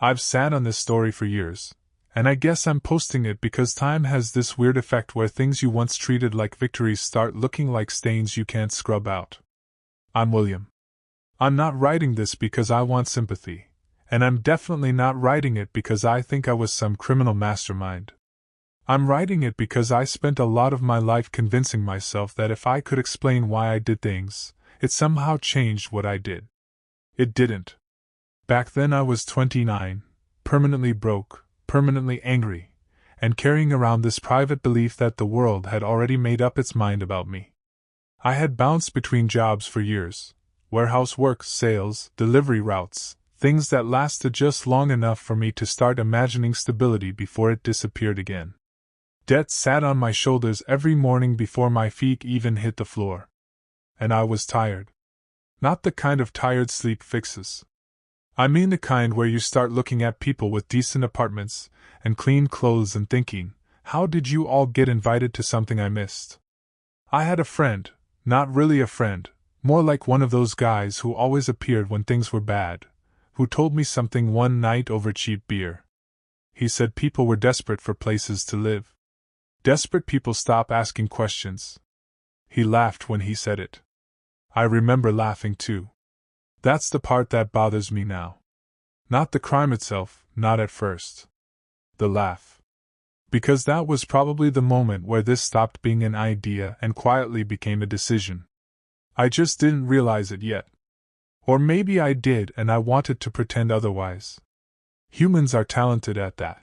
I've sat on this story for years, and I guess I'm posting it because time has this weird effect where things you once treated like victories start looking like stains you can't scrub out. I'm William. I'm not writing this because I want sympathy, and I'm definitely not writing it because I think I was some criminal mastermind. I'm writing it because I spent a lot of my life convincing myself that if I could explain why I did things, it somehow changed what I did. It didn't. Back then I was 29, permanently broke, permanently angry, and carrying around this private belief that the world had already made up its mind about me. I had bounced between jobs for years, warehouse work, sales, delivery routes, things that lasted just long enough for me to start imagining stability before it disappeared again. Debt sat on my shoulders every morning before my feet even hit the floor. And I was tired. Not the kind of tired sleep fixes. I mean the kind where you start looking at people with decent apartments and clean clothes and thinking, how did you all get invited to something I missed? I had a friend, not really a friend, more like one of those guys who always appeared when things were bad, who told me something one night over cheap beer. He said people were desperate for places to live. Desperate people stop asking questions. He laughed when he said it. I remember laughing too. That's the part that bothers me now. Not the crime itself, not at first. The laugh. Because that was probably the moment where this stopped being an idea and quietly became a decision. I just didn't realize it yet. Or maybe I did and I wanted to pretend otherwise. Humans are talented at that.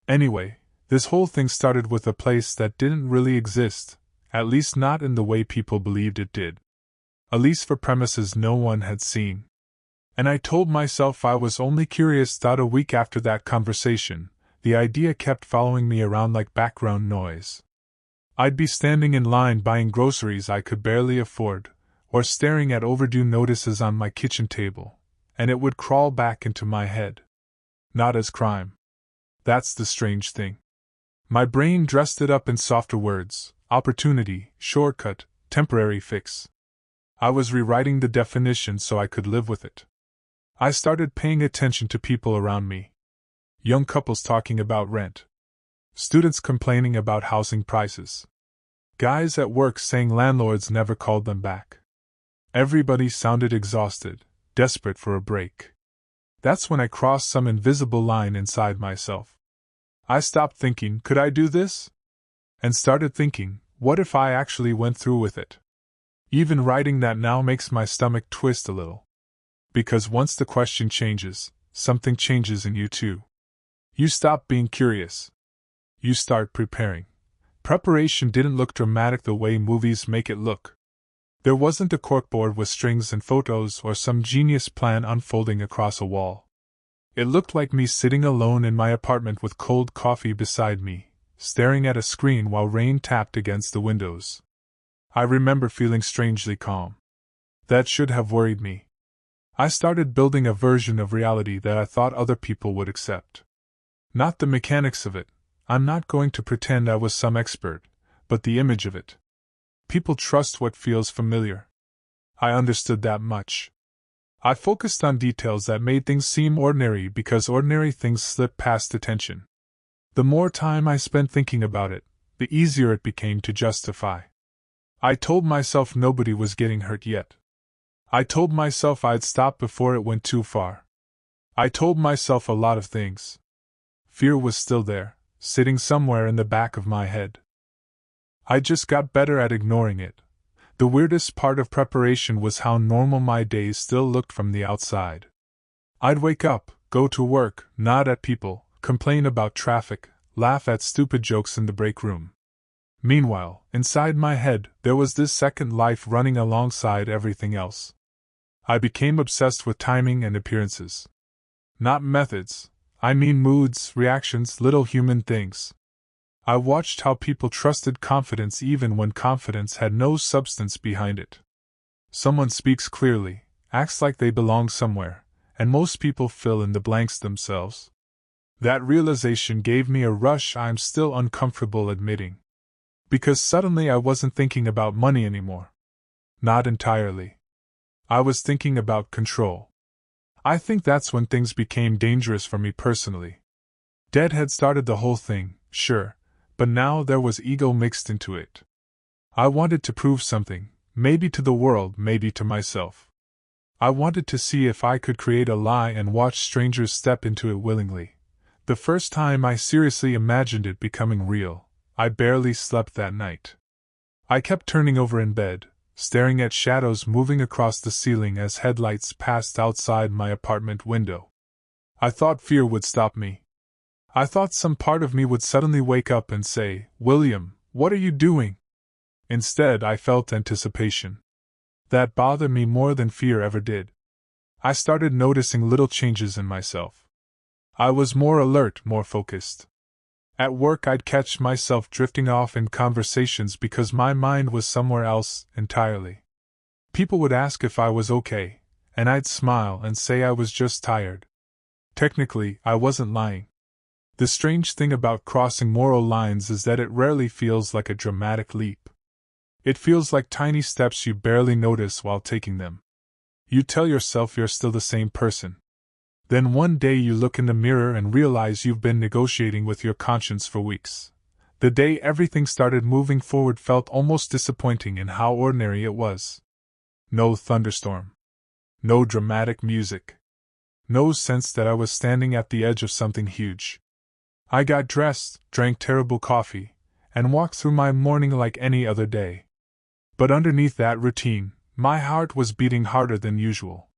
Anyway, this whole thing started with a place that didn't really exist, at least not in the way people believed it did. A lease for premises no one had seen. And I told myself I was only curious. A week after that conversation, the idea kept following me around like background noise. I'd be standing in line buying groceries I could barely afford, or staring at overdue notices on my kitchen table, and it would crawl back into my head. Not as crime. That's the strange thing. My brain dressed it up in softer words: opportunity, shortcut, temporary fix. I was rewriting the definition so I could live with it. I started paying attention to people around me. Young couples talking about rent. Students complaining about housing prices. Guys at work saying landlords never called them back. Everybody sounded exhausted, desperate for a break. That's when I crossed some invisible line inside myself. I stopped thinking, could I do this? And started thinking, what if I actually went through with it? Even writing that now makes my stomach twist a little. Because once the question changes, something changes in you too. You stop being curious. You start preparing. Preparation didn't look dramatic the way movies make it look. There wasn't a corkboard with strings and photos or some genius plan unfolding across a wall. It looked like me sitting alone in my apartment with cold coffee beside me, staring at a screen while rain tapped against the windows. I remember feeling strangely calm. That should have worried me. I started building a version of reality that I thought other people would accept. Not the mechanics of it. I'm not going to pretend I was some expert, but the image of it. People trust what feels familiar. I understood that much. I focused on details that made things seem ordinary because ordinary things slip past attention. The more time I spent thinking about it, the easier it became to justify. I told myself nobody was getting hurt yet. I told myself I'd stop before it went too far. I told myself a lot of things. Fear was still there, sitting somewhere in the back of my head. I just got better at ignoring it. The weirdest part of preparation was how normal my days still looked from the outside. I'd wake up, go to work, nod at people, complain about traffic, laugh at stupid jokes in the break room. Meanwhile, inside my head, there was this second life running alongside everything else. I became obsessed with timing and appearances. Not methods, I mean moods, reactions, little human things. I watched how people trusted confidence even when confidence had no substance behind it. Someone speaks clearly, acts like they belong somewhere, and most people fill in the blanks themselves. That realization gave me a rush I'm still uncomfortable admitting. Because suddenly I wasn't thinking about money anymore. Not entirely. I was thinking about control. I think that's when things became dangerous for me personally. Dad had started the whole thing, sure, but now there was ego mixed into it. I wanted to prove something, maybe to the world, maybe to myself. I wanted to see if I could create a lie and watch strangers step into it willingly. The first time I seriously imagined it becoming real, I barely slept that night. I kept turning over in bed, staring at shadows moving across the ceiling as headlights passed outside my apartment window. I thought fear would stop me. I thought some part of me would suddenly wake up and say, "William, what are you doing?" Instead, I felt anticipation. That bothered me more than fear ever did. I started noticing little changes in myself. I was more alert, more focused. At work, I'd catch myself drifting off in conversations because my mind was somewhere else entirely. People would ask if I was okay, and I'd smile and say I was just tired. Technically, I wasn't lying. The strange thing about crossing moral lines is that it rarely feels like a dramatic leap. It feels like tiny steps you barely notice while taking them. You tell yourself you're still the same person. Then one day you look in the mirror and realize you've been negotiating with your conscience for weeks. The day everything started moving forward felt almost disappointing in how ordinary it was. No thunderstorm. No dramatic music. No sense that I was standing at the edge of something huge. I got dressed, drank terrible coffee, and walked through my morning like any other day. But underneath that routine, my heart was beating harder than usual.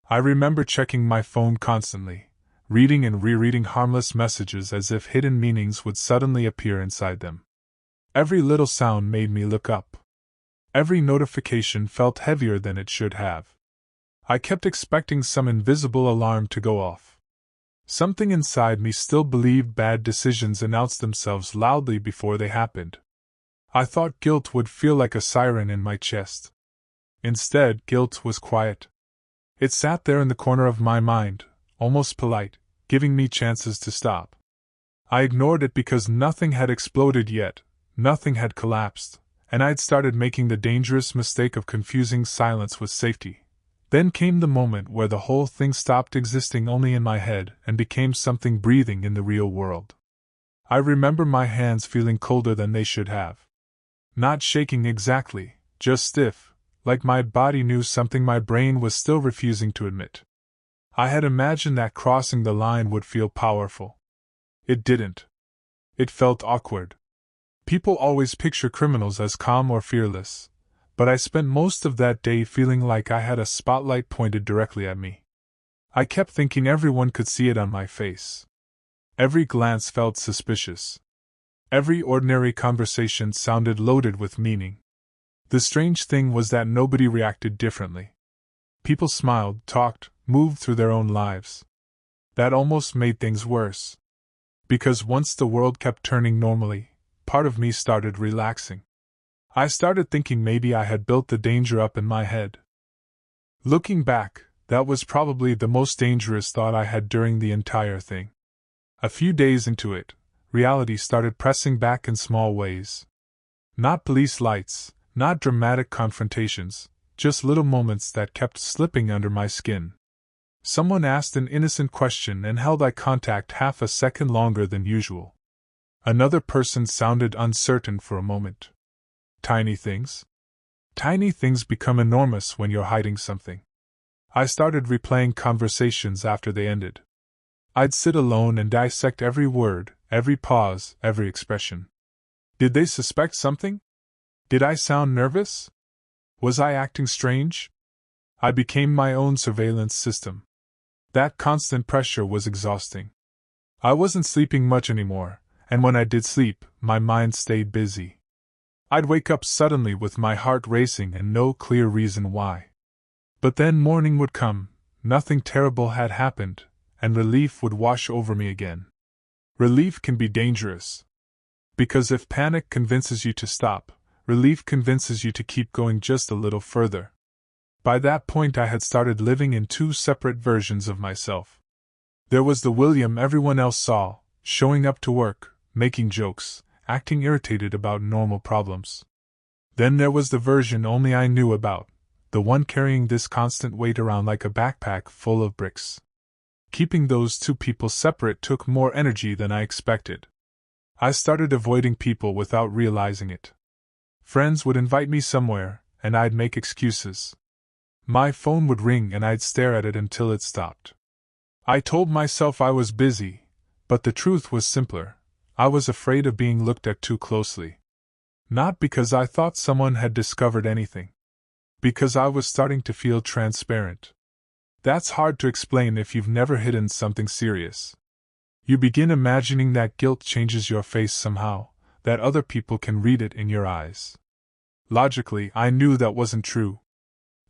I remember checking my phone constantly, reading and rereading harmless messages as if hidden meanings would suddenly appear inside them. Every little sound made me look up. Every notification felt heavier than it should have. I kept expecting some invisible alarm to go off. Something inside me still believed bad decisions announced themselves loudly before they happened. I thought guilt would feel like a siren in my chest. Instead, guilt was quiet. It sat there in the corner of my mind, almost polite, giving me chances to stop. I ignored it because nothing had exploded yet, nothing had collapsed, and I'd started making the dangerous mistake of confusing silence with safety. Then came the moment where the whole thing stopped existing only in my head and became something breathing in the real world. I remember my hands feeling colder than they should have. Not shaking exactly, just stiff, like my body knew something my brain was still refusing to admit. I had imagined that crossing the line would feel powerful. It didn't. It felt awkward. People always picture criminals as calm or fearless, but I spent most of that day feeling like I had a spotlight pointed directly at me. I kept thinking everyone could see it on my face. Every glance felt suspicious. Every ordinary conversation sounded loaded with meaning. The strange thing was that nobody reacted differently. People smiled, talked, moved through their own lives. That almost made things worse. Because once the world kept turning normally, part of me started relaxing. I started thinking maybe I had built the danger up in my head. Looking back, that was probably the most dangerous thought I had during the entire thing. A few days into it, reality started pressing back in small ways. Not police lights, not dramatic confrontations, just little moments that kept slipping under my skin. Someone asked an innocent question and held eye contact half a second longer than usual. Another person sounded uncertain for a moment. Tiny things? Tiny things become enormous when you're hiding something. I started replaying conversations after they ended. I'd sit alone and dissect every word, every pause, every expression. Did they suspect something? Did I sound nervous? Was I acting strange? I became my own surveillance system. That constant pressure was exhausting. I wasn't sleeping much anymore, and when I did sleep, my mind stayed busy. I'd wake up suddenly with my heart racing and no clear reason why. But then morning would come, nothing terrible had happened, and relief would wash over me again. Relief can be dangerous. Because if panic convinces you to stop, relief convinces you to keep going just a little further. By that point I had started living in two separate versions of myself. There was the William everyone else saw, showing up to work, making jokes, acting irritated about normal problems. Then there was the version only I knew about, the one carrying this constant weight around like a backpack full of bricks. Keeping those two people separate took more energy than I expected. I started avoiding people without realizing it. Friends would invite me somewhere, and I'd make excuses. My phone would ring and I'd stare at it until it stopped. I told myself I was busy, but the truth was simpler. I was afraid of being looked at too closely. Not because I thought someone had discovered anything. Because I was starting to feel transparent. That's hard to explain if you've never hidden something serious. You begin imagining that guilt changes your face somehow, that other people can read it in your eyes. Logically, I knew that wasn't true.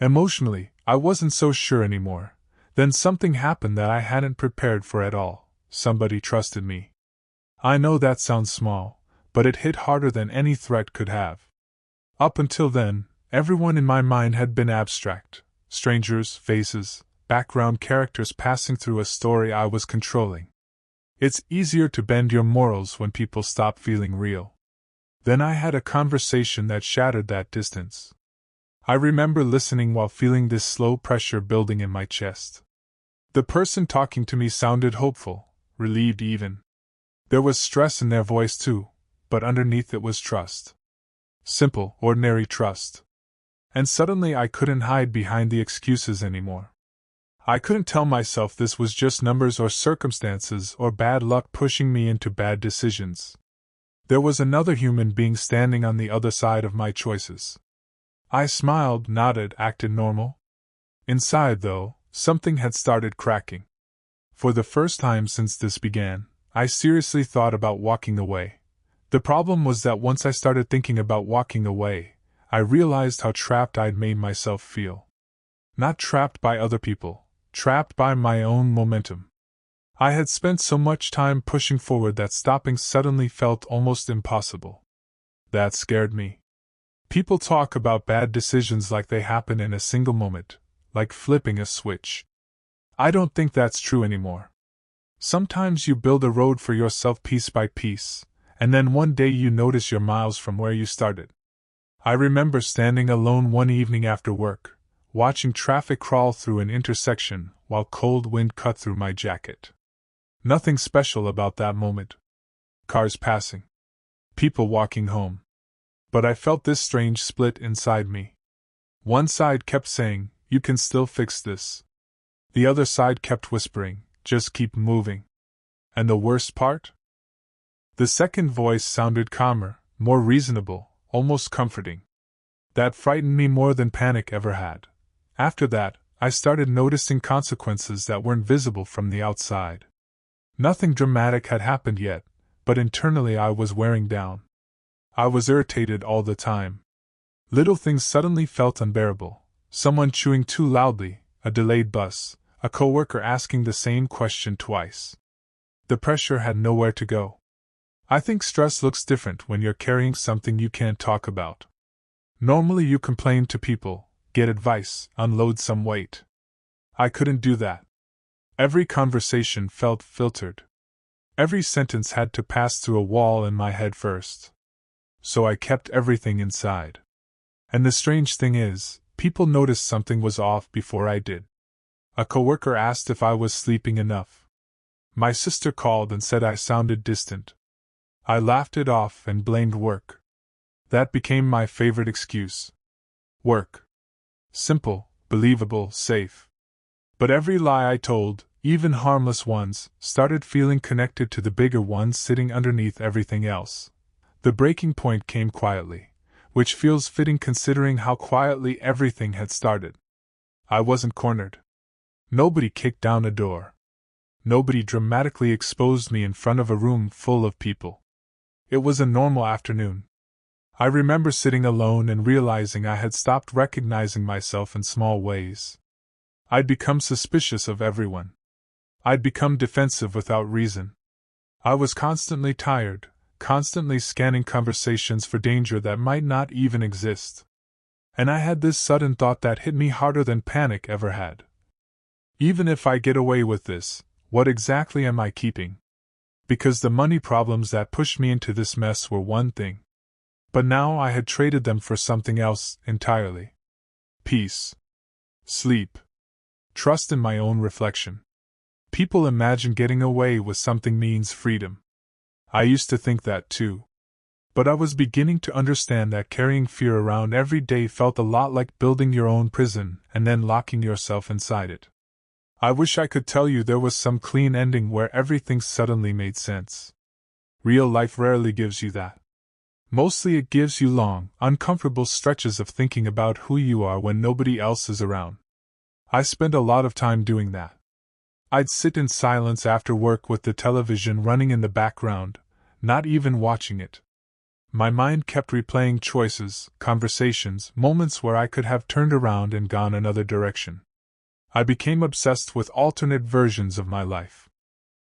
Emotionally, I wasn't so sure anymore. Then something happened that I hadn't prepared for at all. Somebody trusted me. I know that sounds small, but it hit harder than any threat could have. Up until then, everyone in my mind had been abstract. Strangers, faces, background characters passing through a story I was controlling. It's easier to bend your morals when people stop feeling real. Then I had a conversation that shattered that distance. I remember listening while feeling this slow pressure building in my chest. The person talking to me sounded hopeful, relieved even. There was stress in their voice too, but underneath it was trust. Simple, ordinary trust. And suddenly I couldn't hide behind the excuses anymore. I couldn't tell myself this was just numbers or circumstances or bad luck pushing me into bad decisions. There was another human being standing on the other side of my choices. I smiled, nodded, acted normal. Inside, though, something had started cracking. For the first time since this began, I seriously thought about walking away. The problem was that once I started thinking about walking away, I realized how trapped I'd made myself feel. Not trapped by other people, trapped by my own momentum. I had spent so much time pushing forward that stopping suddenly felt almost impossible. That scared me. People talk about bad decisions like they happen in a single moment, like flipping a switch. I don't think that's true anymore. Sometimes you build a road for yourself piece by piece, and then one day you notice you're miles from where you started. I remember standing alone one evening after work, watching traffic crawl through an intersection while cold wind cut through my jacket. Nothing special about that moment. Cars passing. People walking home. But I felt this strange split inside me. One side kept saying, "You can still fix this." The other side kept whispering, "Just keep moving." And the worst part? The second voice sounded calmer, more reasonable, almost comforting. That frightened me more than panic ever had. After that, I started noticing consequences that weren't visible from the outside. Nothing dramatic had happened yet, but internally I was wearing down. I was irritated all the time. Little things suddenly felt unbearable. Someone chewing too loudly, a delayed bus, a coworker asking the same question twice. The pressure had nowhere to go. I think stress looks different when you're carrying something you can't talk about. Normally you complain to people, get advice, unload some weight. I couldn't do that. Every conversation felt filtered. Every sentence had to pass through a wall in my head first. So I kept everything inside. And the strange thing is, people noticed something was off before I did. A coworker asked if I was sleeping enough. My sister called and said I sounded distant. I laughed it off and blamed work. That became my favorite excuse. Work. Simple, believable, safe. But every lie I told, even harmless ones, started feeling connected to the bigger ones sitting underneath everything else. The breaking point came quietly, which feels fitting considering how quietly everything had started. I wasn't cornered. Nobody kicked down a door. Nobody dramatically exposed me in front of a room full of people. It was a normal afternoon. I remember sitting alone and realizing I had stopped recognizing myself in small ways. I'd become suspicious of everyone. I'd become defensive without reason. I was constantly tired, constantly scanning conversations for danger that might not even exist. And I had this sudden thought that hit me harder than panic ever had. Even if I get away with this, what exactly am I keeping? Because the money problems that pushed me into this mess were one thing. But now I had traded them for something else entirely. peace, sleep, trust in my own reflection. People imagine getting away with something means freedom. I used to think that too. But I was beginning to understand that carrying fear around every day felt a lot like building your own prison and then locking yourself inside it. I wish I could tell you there was some clean ending where everything suddenly made sense. Real life rarely gives you that. Mostly it gives you long, uncomfortable stretches of thinking about who you are when nobody else is around. I spent a lot of time doing that. I'd sit in silence after work with the television running in the background, not even watching it. My mind kept replaying choices, conversations, moments where I could have turned around and gone another direction. I became obsessed with alternate versions of my life.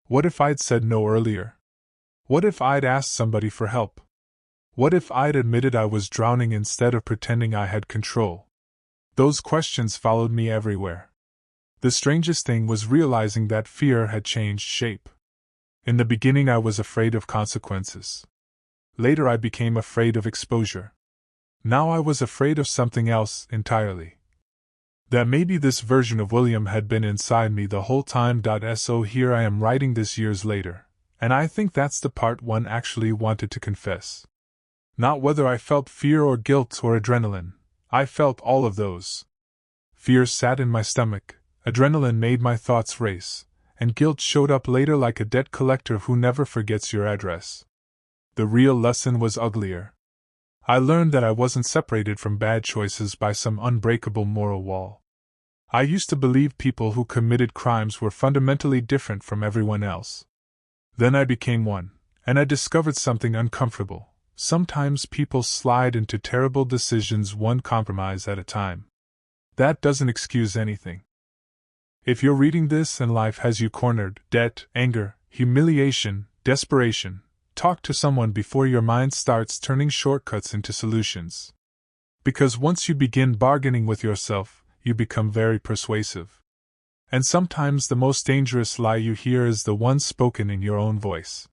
What if I'd said no earlier? What if I'd asked somebody for help? What if I'd admitted I was drowning instead of pretending I had control? Those questions followed me everywhere. The strangest thing was realizing that fear had changed shape. In the beginning I was afraid of consequences. Later I became afraid of exposure. Now I was afraid of something else entirely. That maybe this version of William had been inside me the whole time. So here I am writing this years later, and I think that's the part one actually wanted to confess. Not whether I felt fear or guilt or adrenaline. I felt all of those. Fear sat in my stomach, adrenaline made my thoughts race, and guilt showed up later like a debt collector who never forgets your address. The real lesson was uglier. I learned that I wasn't separated from bad choices by some unbreakable moral wall. I used to believe people who committed crimes were fundamentally different from everyone else. Then I became one, and I discovered something uncomfortable. Sometimes people slide into terrible decisions one compromise at a time. That doesn't excuse anything. If you're reading this and life has you cornered, debt, anger, humiliation, desperation, talk to someone before your mind starts turning shortcuts into solutions. Because once you begin bargaining with yourself, you become very persuasive. And sometimes the most dangerous lie you hear is the one spoken in your own voice.